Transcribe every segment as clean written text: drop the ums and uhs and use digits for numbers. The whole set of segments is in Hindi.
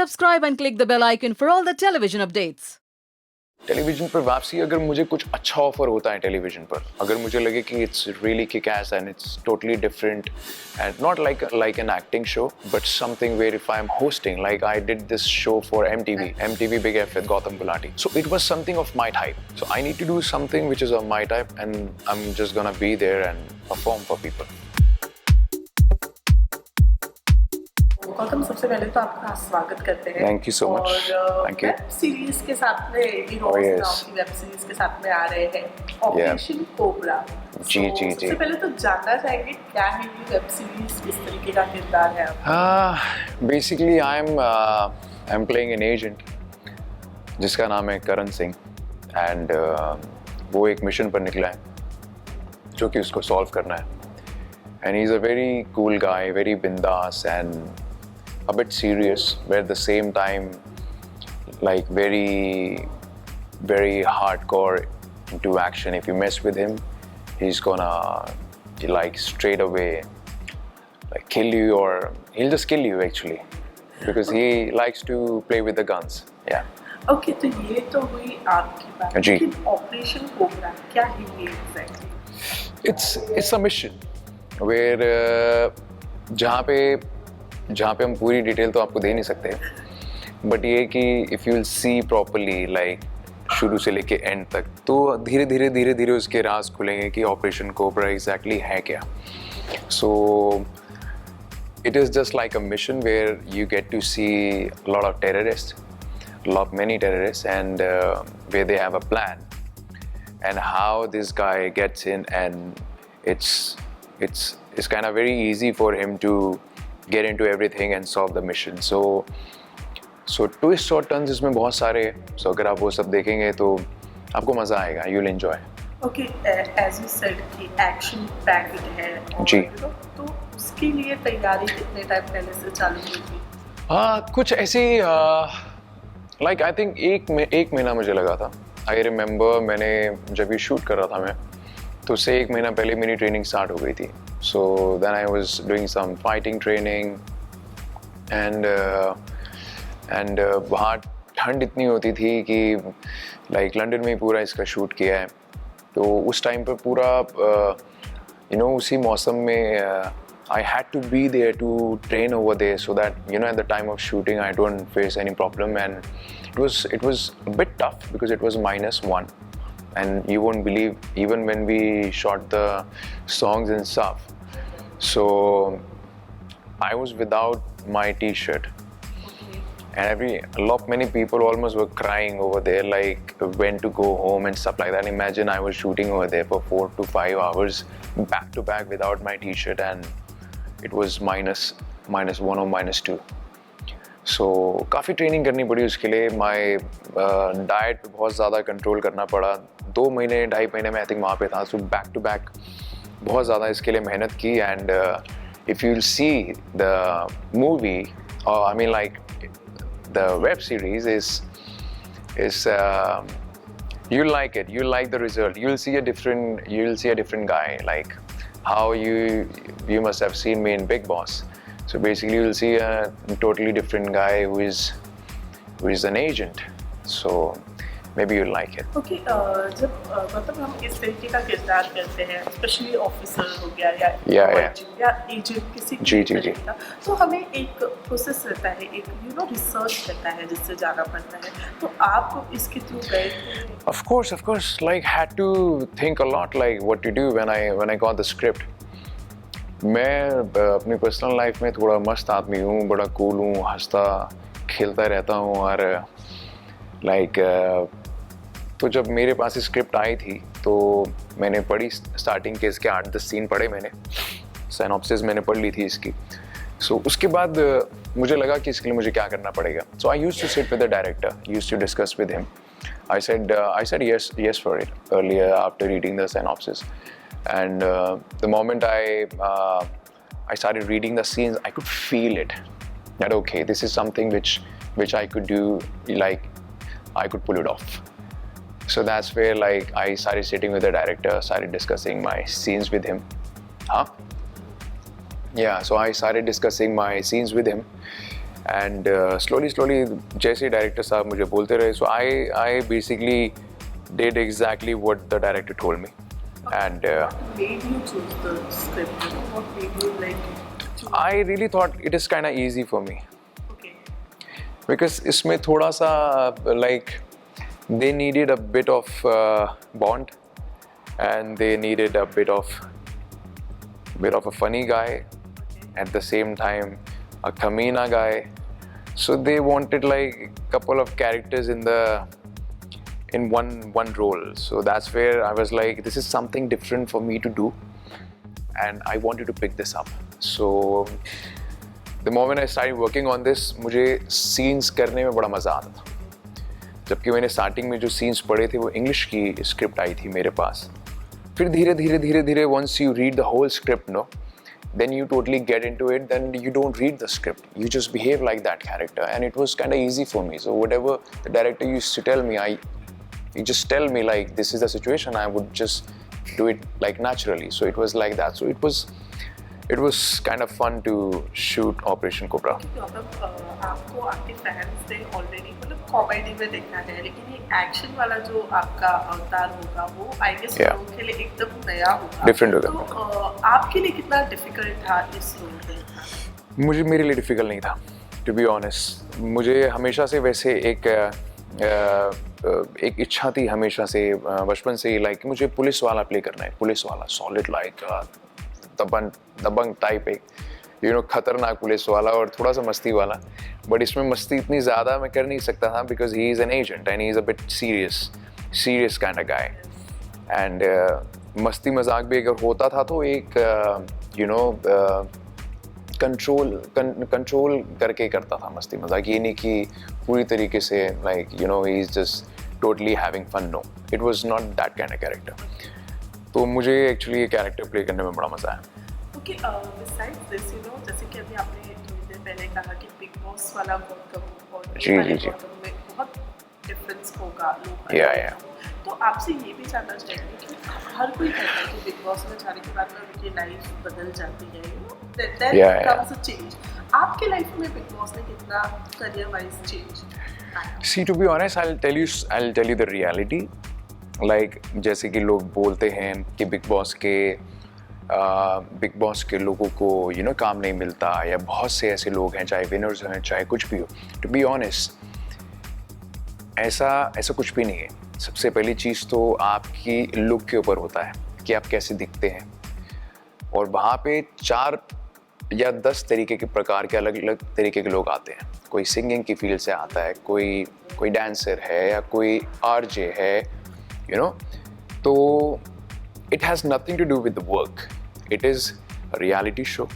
Subscribe and click the bell icon for all the television updates. Television पर वापसी अगर मुझे कुछ अच्छा ऑफर होता है टेलीविजन पर, अगर मुझे लगे कि it's really kick ass and it's totally different and not like an acting show but something where if I am hosting like I did this show for MTV big F with Gautam Gulati, so it was something of my type, so I need to do something which is of my type and I am just gonna be there and perform for people. Gautam, सबसे पहले तो आपका स्वागत करते हैं. Thank you so much. और Thank you. वेब सीरीज के साथ में yes. की वेब सीरीज के साथ में आ रहे हैं ऑपरेशन कोबरा. जी. सबसे पहले तो जानना चाहेंगे क्या है ये वेब सीरीज, किस तरीके का किरदार है? Basically I am playing an agent जिसका नाम है करण सिंह एंड वो एक मिशन पर निकला है जो कि उसको सॉल्व करना है. And he's a very cool guy, very bindas and a bit serious, but at the same time, like very hardcore into action. If you mess with him, he's gonna like straight away like kill you, or he'll just kill you actually, because he likes to play with the guns. Yeah. Okay, तो ये तो हुई आपकी बात. जी. लेकिन ऑपरेशन कोबरा क्या है ये exactly? It's a mission where जहाँ पे हम पूरी डिटेल तो आपको दे नहीं सकते, बट ये कि if you will see properly like शुरू से लेके एंड तक, तो धीरे धीरे उसके राज खुलेंगे कि ऑपरेशन कोबरा एग्जैक्टली है क्या. So it is just like a mission where you get to see lot of terrorist, many terrorists, and where they have a plan and how this guy gets in, and it's kind of very easy for him to get into everything and solve the mission. So twists और turns इसमें बहुत सारे हैं. So अगर आप वो सब देखेंगे तो आपको मज़ा आएगा. You'll enjoy. Okay, as you said कि एक्शन पैक्ड है और जी. तो उसके लिए तैयारी कितने टाइम पहले से चालू हुई थी? हाँ, कुछ ऐसी लाइक आई थिंक एक महीना मुझे लगा था. आई रिमेंबर मैंने जब ये शूट कर रहा था मैं, तो उससे एक महीना पहले मेरी ट्रेनिंग स्टार्ट हो गई थी. So then I was doing some fighting training and वहाँ ठंड इतनी होती थी कि लाइक लंदन में ही पूरा इसका शूट किया है. तो उस टाइम पर पूरा उसी मौसम में I had to be there to train over there so that at the time of shooting I don't face any problem, and it was a bit tough because it was -1, and you won't believe even when we shot the songs and stuff, so I was without my t-shirt, and many people almost were crying over there, like when to go home and stuff like that. Imagine I was shooting over there for 4 to 5 hours back to back without my t-shirt, and it was -1 or -2. So काफ़ी ट्रेनिंग करनी पड़ी उसके लिए. माई डाइट पे बहुत ज़्यादा कंट्रोल करना पड़ा. 2 महीने 2.5 महीने में आई थिंक वहाँ पे था. सो बैक टू बैक बहुत ज़्यादा इसके लिए मेहनत की. And if you will see the movie, I mean like the web series is you'll like it. You'll like the result. You'll see a different guy, like how you must have seen me in Big Boss. So basically you'll see a totally different guy who is an agent. So maybe you'll like it. Okay, जब मतलब हम इस तरीके का किरदार करते हैं, स्पेशली ऑफिसर हो गया या एजेंट किसी जी. का, तो हमें एक प्रोसेस रहता है, एक रिसर्च रहता है जिससे जाना पड़ता है. तो आप इसके थ्रू गए थे? Of course, like had to think a lot, like what to do when I got the script. मैं अपनी पर्सनल लाइफ में थोड़ा मस्त आदमी हूँ, बड़ा कूल हूँ, हंसता खेलता रहता हूँ, और लाइक तो जब मेरे पास स्क्रिप्ट आई थी तो मैंने पढ़ी. स्टार्टिंग के इसके 8-10 सीन पढ़े मैंने, सिनॉप्सिस मैंने पढ़ ली थी इसकी. सो उसके बाद मुझे लगा कि इसके लिए मुझे क्या करना पड़ेगा. So I used to sit with the director, used to discuss with him. I said yes for it earlier after reading the synopsis, and the moment I started reading the scenes, I could feel it that okay, this is something which I could do, like I could pull it off. So that's where like I started sitting with the director, started discussing my scenes with him. So I started discussing my scenes with him, and slowly जैसे डायरेक्टर साहब मुझे बोलते रहे, so I basically did exactly what the director told me. And Made you choose the script? You know, what made you like choose? I really thought it is kind of easy for me Okay. because इसमें थोड़ा सा like they needed a bit of bond and they needed a bit of a funny guy at the same time a Kamina guy, so they wanted like a couple of characters in one role, so that's where I was like, this is something different for me to do and I wanted to pick this up. So the moment I started working on this, मुझे scenes करने में बड़ा मज़ा आता था. जबकि मैंने स्टार्टिंग में जो सीन्स पढ़े थे वो इंग्लिश की स्क्रिप्ट आई थी मेरे पास. फिर धीरे धीरे once you read the whole script, no, then you totally get into it, then you don't read the script, you just behave like that character, and it was kind of easy for me. So whatever the director used to tell me, you just tell me like this is the situation, I would just do it like naturally. So it was like that. So it was kind of fun to shoot Operation Cobra. मतलब आपको आपके फैंस ने ऑलरेडी मतलब कॉमेडी में देखा है, लेकिन ये एक्शन वाला जो आपका अवतार होगा वो आई गेस Yeah. लोगों के लिए एकदम नया होगा. Different होगा. तो आपके लिए कितना डिफिकल्ट था इस रोल में? मेरे लिए डिफ़िकल्ट नहीं था, टू बी ऑनेस्ट. मुझे हमेशा से वैसे एक इच्छा थी हमेशा से, बचपन से ही, लाइक मुझे पुलिस वाला प्ले करना है, पुलिस वाला सॉलिड, लाइक दबंग टाइप, एक खतरनाक पुलिस वाला और थोड़ा सा मस्ती वाला. बट इसमें मस्ती इतनी ज़्यादा मैं कर नहीं सकता था because he is an agent and he is a bit serious kind of guy. And मस्ती मजाक भी अगर होता था तो एक कंट्रोल करके करता था मस्ती मजाक, ये नहीं कि पूरी तरीके से like he is just totally having fun. No, it was not that kind of character. तो मुझे एक्चुअली ये कैरेक्टर प्ले करने में बड़ा मज़ा आया. ओके, बिसाइड्स दिस जैसे कि अभी आपने थोड़ी देर पहले कहा कि बिग बॉस वाला गौतम और जी, ये वाले जी, जी. गौतम में बहुत डिफरेंस होगा लोग. या. तो आपसे ये भी जानना चाहेंगे कि हर कोई कहता है कि बिग बॉस में जाने के बाद में उनकी लाइफ बदल जाती है, देयर कम्स अ चेंज. आपके लाइफ में बिग बॉस ने कितना career wise change? See, to be honest, I'll tell you the reality. Like जैसे कि लोग बोलते हैं कि बिग बॉस के लोगों को काम नहीं मिलता, या बहुत से ऐसे लोग हैं चाहे विनर्स हैं चाहे कुछ भी हो. टू बी ऑनेस्ट, ऐसा कुछ भी नहीं है. सबसे पहली चीज़ तो आपकी लुक के ऊपर होता है कि आप कैसे दिखते हैं, और वहाँ पे 4 या 10 तरीके के प्रकार के अलग अलग तरीके के लोग आते हैं. कोई सिंगिंग की फील्ड से आता है, कोई डांसर है, या कोई आरजे है, तो it has nothing to do with the work. It is reality show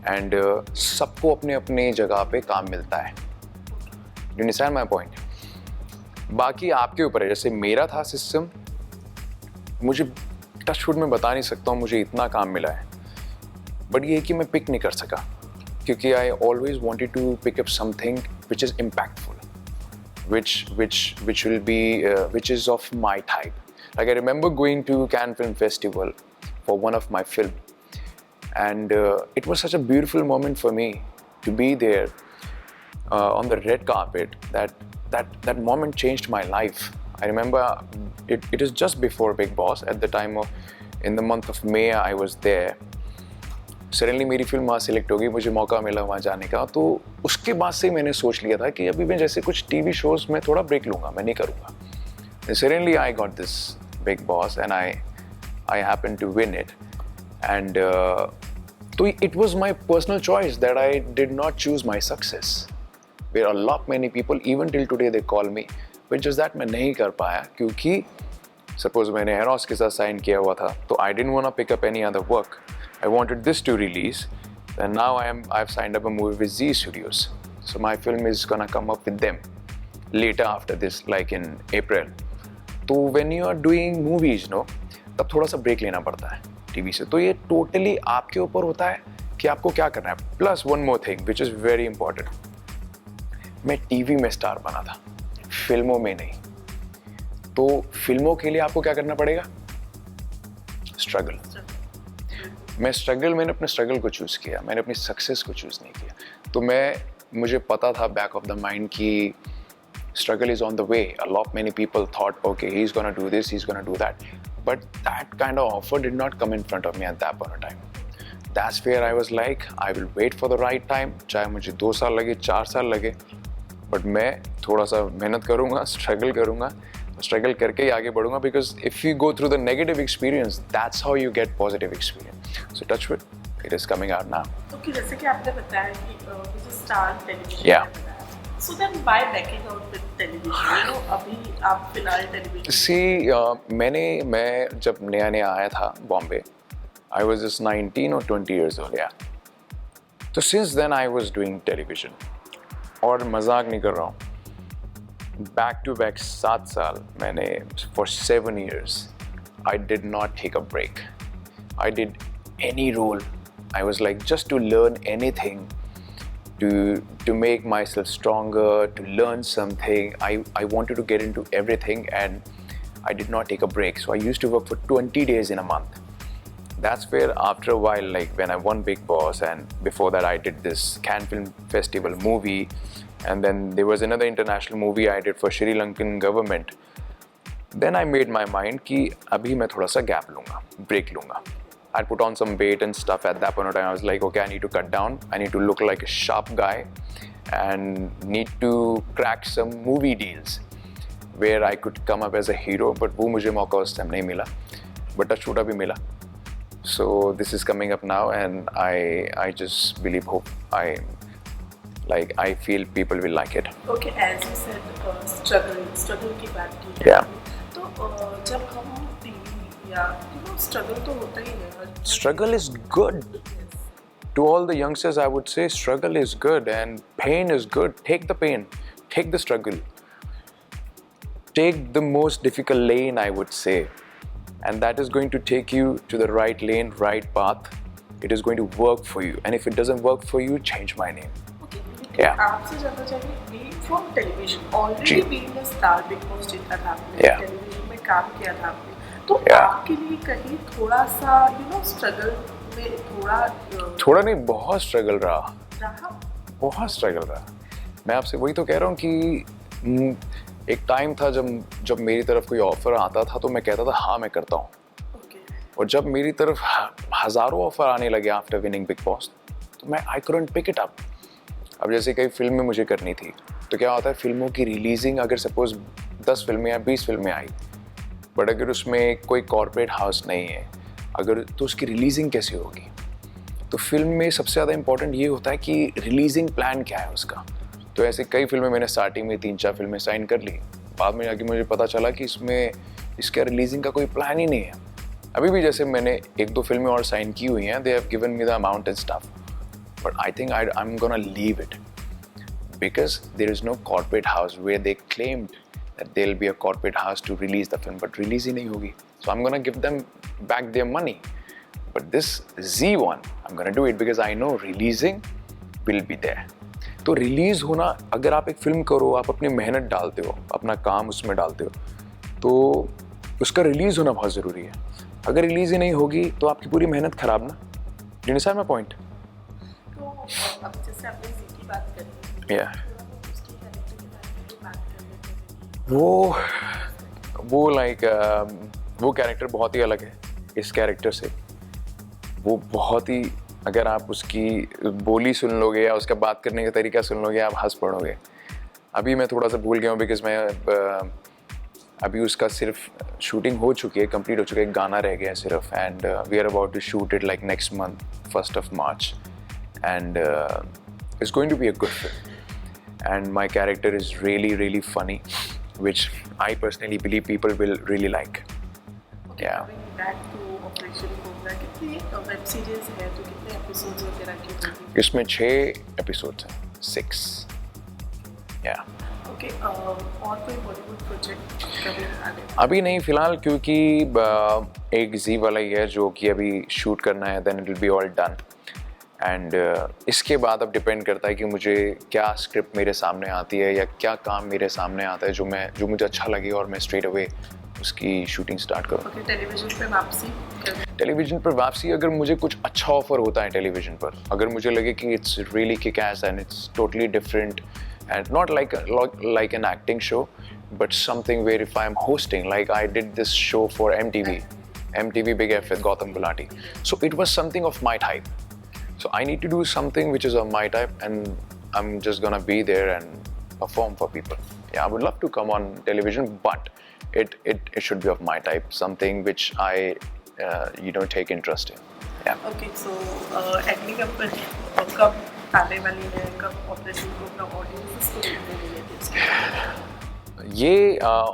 and सबको अपने अपने जगह पे काम मिलता है. You understand my point? बाकी आपके ऊपर है. जैसे मेरा था सिस्टम, मुझे टचवुड में बता नहीं सकता हूँ मुझे इतना काम मिला है, बट ये है कि मैं पिक नहीं कर सका क्योंकि I always wanted to pick up something which is impactful, which is of my type. Like I remember going to Cannes Film Festival for one of my film, and it was such a beautiful moment for me to be there on the red carpet. That moment changed my life. I remember it is just before Big Boss. At the time in the month of May, I was there. Suddenly मेरी फिल्म वहाँ सिलेक्ट हो गई, मुझे मौका मिला वहाँ जाने का. तो उसके बाद से मैंने सोच लिया था कि अभी मैं जैसे कुछ टीवी शोज में थोड़ा ब्रेक लूँगा, मैं नहीं करूँगा. Suddenly I got this Bigg Boss and I happen to win it. And तो it was my personal choice that I did not choose my success. There are lot many people even till today they call me, but just that मैं नहीं कर पाया क्योंकि सपोज मैंने एरोस के साथ साइन किया हुआ था, तो I didn't want to pick up any other work. I wanted this to release, and now I've signed up a movie with Z Studios. So my film is gonna come up with them later after this, like in April. तो when you are doing movies, तब थोड़ा सा ब्रेक लेना पड़ता है टीवी से. तो ये टोटली आपके ऊपर होता है कि आपको क्या करना है. Plus one more thing which is very important, मैं टीवी में स्टार बना था, फिल्मों में नहीं. तो फिल्मों के लिए आपको क्या करना पड़ेगा? स्ट्रगल. मैंने अपने स्ट्रगल को चूज़ किया, मैंने अपनी सक्सेस को चूज़ नहीं किया. तो मैं मुझे पता था बैक ऑफ द माइंड कि struggle is on the way. A lot many people thought, okay, he's gonna do this, he's gonna do that. But that kind of offer did not come in front of me at that point of time. That's where I was like, I will wait for the right time. चाहे मुझे 2 साल लगे, 4 साल लगे, but मैं थोड़ा सा मेहनत करूँगा, struggle करूँगा, struggle करके ही आगे बढ़ूँगा. Because if you go through the negative experience, that's how you get positive experience. So touch wood, it is coming out now. Okay, जैसे कि आपने बताया कि मुझे star television Yeah. So then why backing out with television? You know, अभी आप फिलहाल टेलीविजन See, मैं जब नया आया था Bombay, I was just 19 or 20 years old, yeah. So since then I was doing television. और मजाक नहीं कर रहा हूँ. Back to back 7 साल मैंने for 7 years I did not take a break. I did any role. I was like just to learn anything. To make myself stronger, to learn something. I wanted to get into everything and I did not take a break. So I used to work for 20 days in a month. That's where after a while, like when I won Big Boss and before that I did this Cannes Film Festival movie and then there was another international movie I did for Sri Lankan government. Then I made my mind कि अभी मैं थोड़ा सा gap लूँगा, break लूँगा. I put on some weight and stuff at that point of time. I was like, okay, I need to cut down. I need to look like a sharp guy and need to crack some movie deals where I could come up as a hero. But वो मुझे मौका उस time नहीं मिला. But टचवुड अभी मिला. So this is coming up now and I just believe I feel people will like it. Okay, as you said, struggle की बात की. Yeah. तो जब हम टीवी या struggle तो होता ही है. Struggle is good. To all the youngsters, I would say struggle is good and pain is good. Take the pain, take the struggle. Take the most difficult lane, I would say. And that is going to take you to the right lane, right path. It is going to work for you. And if it doesn't work for you, change my name. Okay. Yeah. आपसे जानना चाहिए, being from television, already ji. being a star, Big Boss जीता था आपने, Yeah. television में काम किया था आपने, तो Yeah. आपके लिए कहीं थोड़ा सा struggle में थोड़ा नहीं, बहुत स्ट्रगल रहा. रहा. बहुत स्ट्रगल रहा. मैं आपसे वही तो कह रहा हूँ कि एक टाइम था जब मेरी तरफ कोई ऑफर आता था तो मैं कहता था हाँ मैं करता हूँ. Okay. और जब मेरी तरफ हज़ारों ऑफर आने लगे आफ्टर विनिंग बिग बॉस तो मैं I couldn't pick it up. अब जैसे कई फिल्में मुझे करनी थी तो क्या होता है, फिल्मों की रिलीजिंग अगर सपोज 10 फिल्में या 20 फिल्में आई बट अगर उसमें कोई कॉर्पोरेट हाउस नहीं है अगर तो उसकी रिलीजिंग कैसे होगी. तो फिल्म में सबसे ज़्यादा इंपॉर्टेंट ये होता है कि रिलीजिंग प्लान क्या है उसका. तो ऐसे कई फिल्में मैंने स्टार्टिंग में 3-4 फिल्में साइन कर ली, बाद में जाके मुझे पता चला कि इसका रिलीजिंग का कोई प्लान ही नहीं है. अभी भी जैसे मैंने 1-2 फिल्में और साइन की हुई हैं, they have given me the amount and stuff, but I think I am gonna leave it because there is no corporate house where they claimed that there will be a corporate house to release the film, but release ही नहीं होगी. So I'm gonna give them back their money. But this Z1, I'm gonna do it because I know releasing will be there. तो रिलीज़ होना, अगर आप एक फिल्म करो, आप अपनी मेहनत डालते हो, अपना काम उसमें डालते हो, तो उसका रिलीज़ होना बहुत ज़रूरी है. अगर रिलीज़ ही नहीं होगी तो आपकी पूरी मेहनत ख़राब ना. Do you understand my point? तो अब जैसे आपने जी की बात करी, Yeah. उसके कैरेक्टर के बारे में बात कर लेते हैं. वो लाइक वो कैरेक्टर बहुत ही अलग है इस कैरेक्टर से. वो बहुत ही, अगर आप उसकी बोली सुन लोगे या उसका बात करने का तरीका सुन लोगे आप हंस पड़ोगे. अभी मैं थोड़ा सा भूल गया हूँ बिकॉज मैं अभी उसका सिर्फ शूटिंग हो चुकी है, कंप्लीट हो चुका है, एक गाना रह गया है सिर्फ. And we are about to shoot it like next month 1st of March and it's going to be a good film. And my character is really, really funny, which I personally believe people will really like. Yeah. Coming back to Operation Cobra, कितनी वेब सीरीज है, तो कितने एपिसोड्स वगैरह की होगी? इसमें 6 एपिसोड्स हैं, 6. Yeah. ओके, और कोई बॉलीवुड प्रोजेक्ट कभी आगे? अभी नहीं फिलहाल, क्योंकि एक जी वाला ही है जो कि अभी शूट करना है, then it will be all done. And इसके बाद अब डिपेंड करता है कि मुझे क्या स्क्रिप्ट मेरे सामने आती है या क्या काम मेरे सामने आता है जो मुझे अच्छा लगे और मैं स्ट्रेट अवे उसकी शूटिंग स्टार्ट करूँ। ओके, टेलीविजन पे वापसी टेलीविजन पर वापसी, अगर मुझे कुछ अच्छा ऑफर होता है टेलीविजन पर, अगर मुझे लगे कि it's really kick ass and it's totally different and not like an acting show, but something where if I'm hosting, like I did this show for MTV Big F with Gautam Gulati, so it was something of my type. So I need to do something which is of my type, and I'm just gonna be there and perform for people. Yeah, I would love to come on television, but it should be of my type, something which I take interest in. Yeah. Okay, so acting कब आने वाली है, कब ऑपरेशन कोबरा ऑडियंसेस को देखने मिलेगी? ये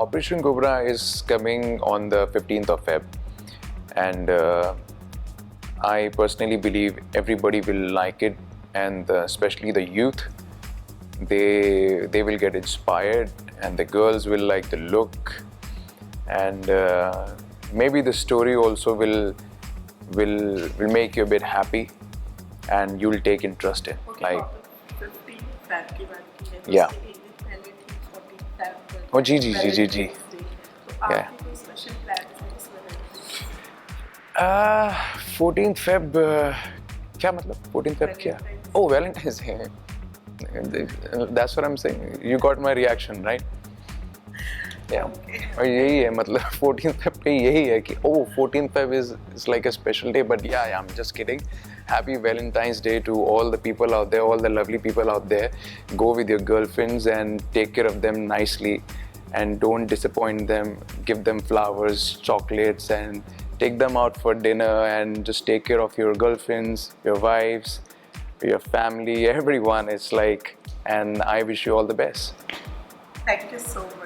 Operation Cobra is coming on the 15th of Feb, and I personally believe everybody will like it, and especially the youth. They will get inspired, and the girls will like the look, and maybe the story also will make you a bit happy, and you'll take interest in. Okay, Like, 15 fab की बात की है, Yeah. उसके एक दिन पहले थी 14 फैब। Oh, जी। तो आपके कोई स्पेशल प्लान्स हैं इस वजह? 14th Feb, क्या मतलब 14th Feb क्या? Oh, Valentine's Day. That's what I'm saying. You got my reaction, right? Yeah. और यही है, मतलब 14th Feb पे यही है कि 14th Feb is like a special day, but yeah, I'm just kidding. Happy Valentine's Day to all the people out there, all the lovely people out there. Go with your girlfriends and take care of them nicely, and don't disappoint them. Give them flowers, chocolates, and take them out for dinner, and just take care of your girlfriends, your wives, your family, everyone. It's like, and I wish you all the best. Thank you so much.